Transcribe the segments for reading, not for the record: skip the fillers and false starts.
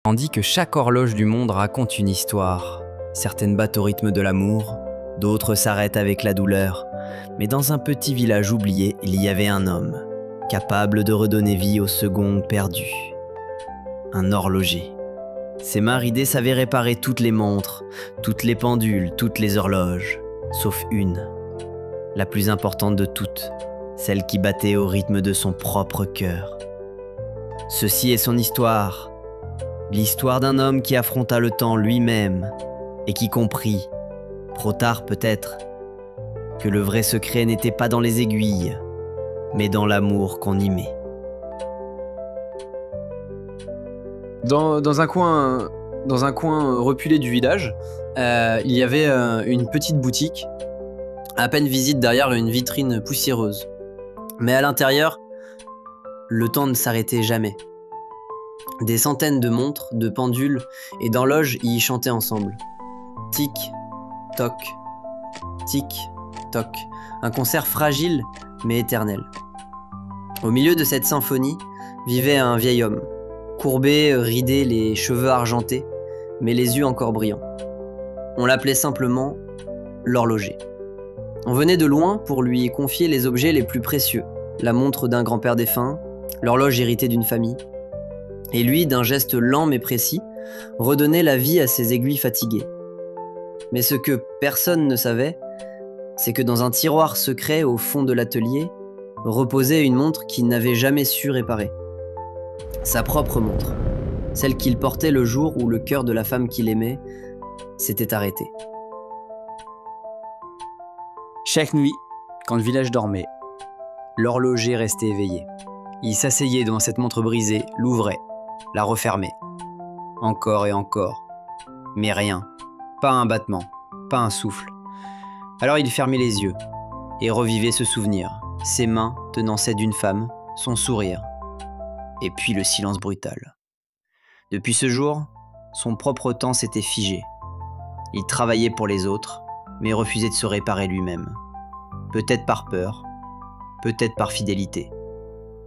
Tandis que chaque horloge du monde raconte une histoire. Certaines battent au rythme de l'amour, d'autres s'arrêtent avec la douleur. Mais dans un petit village oublié, il y avait un homme, capable de redonner vie aux secondes perdues. Un horloger. Ses mains ridées savaient réparer toutes les montres, toutes les pendules, toutes les horloges, sauf une, la plus importante de toutes, celle qui battait au rythme de son propre cœur. Ceci est son histoire, l'histoire d'un homme qui affronta le temps lui-même et qui comprit, trop tard peut-être, que le vrai secret n'était pas dans les aiguilles, mais dans l'amour qu'on y met. Dans un coin reculé du village, il y avait une petite boutique, à peine visible derrière une vitrine poussiéreuse. Mais à l'intérieur, le temps ne s'arrêtait jamais. Des centaines de montres, de pendules et d'horloges y chantaient ensemble. Tic, toc, tic, toc. Un concert fragile mais éternel. Au milieu de cette symphonie vivait un vieil homme, courbé, ridé, les cheveux argentés, mais les yeux encore brillants. On l'appelait simplement l'horloger. On venait de loin pour lui confier les objets les plus précieux, la montre d'un grand-père défunt, l'horloge héritée d'une famille. Et lui, d'un geste lent mais précis, redonnait la vie à ses aiguilles fatiguées. Mais ce que personne ne savait, c'est que dans un tiroir secret au fond de l'atelier, reposait une montre qu'il n'avait jamais su réparer. Sa propre montre, celle qu'il portait le jour où le cœur de la femme qu'il aimait s'était arrêté. Chaque nuit, quand le village dormait, l'horloger restait éveillé. Il s'asseyait devant cette montre brisée, l'ouvrait, la refermait. Encore et encore. Mais rien. Pas un battement, pas un souffle. Alors il fermait les yeux et revivait ce souvenir, ses mains tenant celles d'une femme, son sourire. Et puis le silence brutal. Depuis ce jour, son propre temps s'était figé. Il travaillait pour les autres, mais refusait de se réparer lui-même. Peut-être par peur, peut-être par fidélité.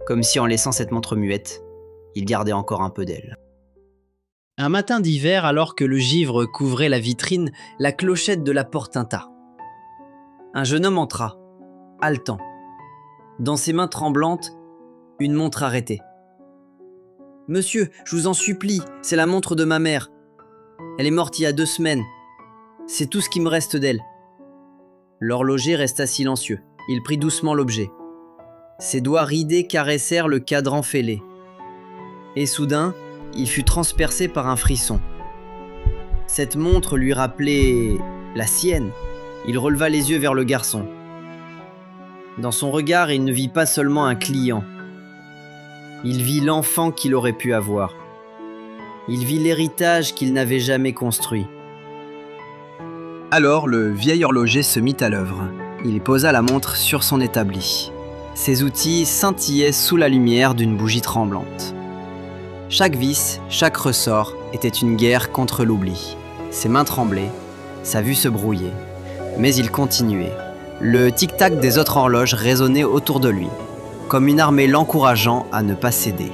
Comme si en laissant cette montre muette, il gardait encore un peu d'elle. Un matin d'hiver, alors que le givre couvrait la vitrine, la clochette de la porte tinta. Un jeune homme entra, haletant. Dans ses mains tremblantes, une montre arrêtée. « Monsieur, je vous en supplie, c'est la montre de ma mère. Elle est morte il y a 2 semaines. C'est tout ce qui me reste d'elle. » L'horloger resta silencieux. Il prit doucement l'objet. Ses doigts ridés caressèrent le cadran fêlé. Et soudain, il fut transpercé par un frisson. Cette montre lui rappelait la sienne. Il releva les yeux vers le garçon. Dans son regard, il ne vit pas seulement un client. Il vit l'enfant qu'il aurait pu avoir. Il vit l'héritage qu'il n'avait jamais construit. Alors le vieil horloger se mit à l'œuvre. Il posa la montre sur son établi. Ses outils scintillaient sous la lumière d'une bougie tremblante. Chaque vis, chaque ressort était une guerre contre l'oubli. Ses mains tremblaient, sa vue se brouillait. Mais il continuait. Le tic-tac des autres horloges résonnait autour de lui, comme une armée l'encourageant à ne pas céder.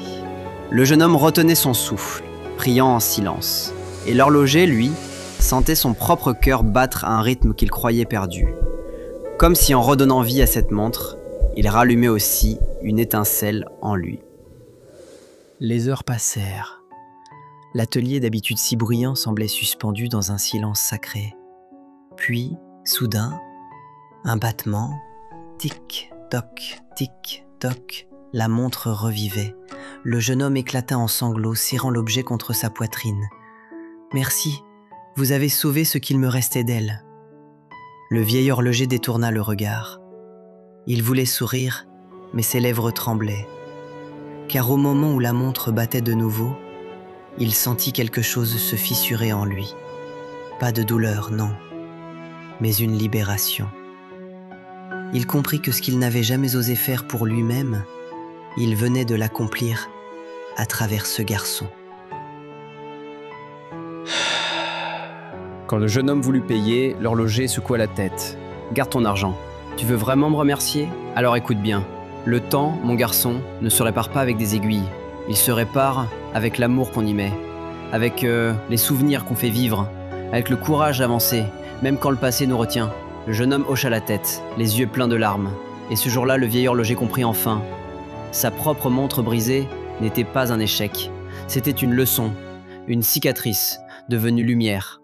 Le jeune homme retenait son souffle, priant en silence. Et l'horloger, lui, sentait son propre cœur battre à un rythme qu'il croyait perdu. Comme si en redonnant vie à cette montre, il rallumait aussi une étincelle en lui. Les heures passèrent. L'atelier d'habitude si bruyant semblait suspendu dans un silence sacré. Puis, soudain, un battement, tic-toc, tic-toc, la montre revivait. Le jeune homme éclata en sanglots, serrant l'objet contre sa poitrine. « Merci, vous avez sauvé ce qu'il me restait d'elle. » Le vieil horloger détourna le regard. Il voulait sourire, mais ses lèvres tremblaient. Car au moment où la montre battait de nouveau, il sentit quelque chose se fissurer en lui. Pas de douleur, non, mais une libération. Il comprit que ce qu'il n'avait jamais osé faire pour lui-même, il venait de l'accomplir à travers ce garçon. Quand le jeune homme voulut payer, l'horloger secoua la tête. « Garde ton argent. Tu veux vraiment me remercier? Alors écoute bien. Le temps, mon garçon, ne se répare pas avec des aiguilles. Il se répare avec l'amour qu'on y met. avec les souvenirs qu'on fait vivre, avec le courage d'avancer, même quand le passé nous retient. Le jeune homme hocha la tête, les yeux pleins de larmes. Et ce jour-là, le vieil horloger comprit enfin. Sa propre montre brisée n'était pas un échec. C'était une leçon, une cicatrice, devenue lumière.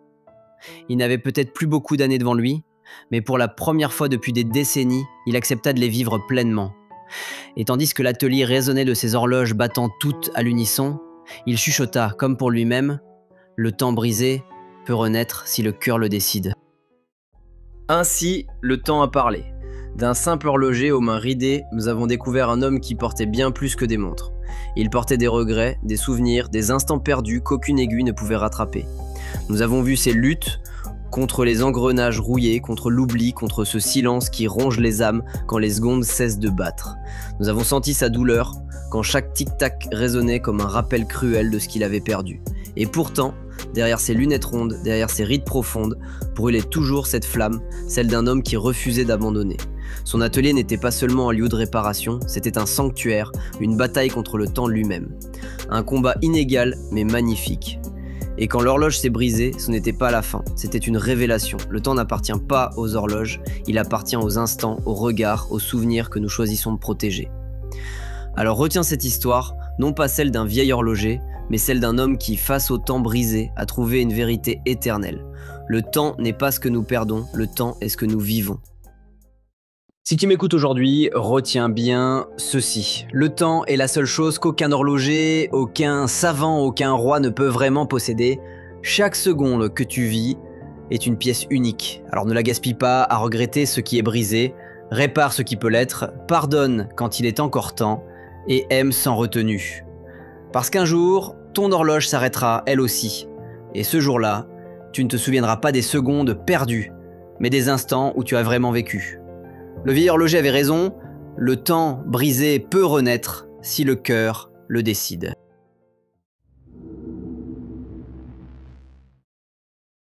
Il n'avait peut-être plus beaucoup d'années devant lui, mais pour la première fois depuis des décennies, il accepta de les vivre pleinement. Et tandis que l'atelier résonnait de ses horloges battant toutes à l'unisson, il chuchota, comme pour lui-même, « Le temps brisé peut renaître si le cœur le décide. » Ainsi, le temps a parlé. D'un simple horloger aux mains ridées, nous avons découvert un homme qui portait bien plus que des montres. Il portait des regrets, des souvenirs, des instants perdus qu'aucune aiguille ne pouvait rattraper. Nous avons vu ses luttes contre les engrenages rouillés, contre l'oubli, contre ce silence qui ronge les âmes quand les secondes cessent de battre. Nous avons senti sa douleur quand chaque tic-tac résonnait comme un rappel cruel de ce qu'il avait perdu. Et pourtant, derrière ses lunettes rondes, derrière ses rides profondes, brûlait toujours cette flamme, celle d'un homme qui refusait d'abandonner. Son atelier n'était pas seulement un lieu de réparation, c'était un sanctuaire, une bataille contre le temps lui-même. Un combat inégal mais magnifique. Et quand l'horloge s'est brisée, ce n'était pas la fin, c'était une révélation. Le temps n'appartient pas aux horloges, il appartient aux instants, aux regards, aux souvenirs que nous choisissons de protéger. Alors retiens cette histoire, non pas celle d'un vieil horloger, mais celle d'un homme qui, face au temps brisé, a trouvé une vérité éternelle. Le temps n'est pas ce que nous perdons, le temps est ce que nous vivons. Si tu m'écoutes aujourd'hui, retiens bien ceci. Le temps est la seule chose qu'aucun horloger, aucun savant, aucun roi ne peut vraiment posséder. Chaque seconde que tu vis est une pièce unique. Alors ne la gaspille pas à regretter ce qui est brisé, répare ce qui peut l'être, pardonne quand il est encore temps et aime sans retenue. Parce qu'un jour, ton horloge s'arrêtera elle aussi. Et ce jour-là, tu ne te souviendras pas des secondes perdues, mais des instants où tu as vraiment vécu. Le vieil horloger avait raison, le temps brisé peut renaître si le cœur le décide.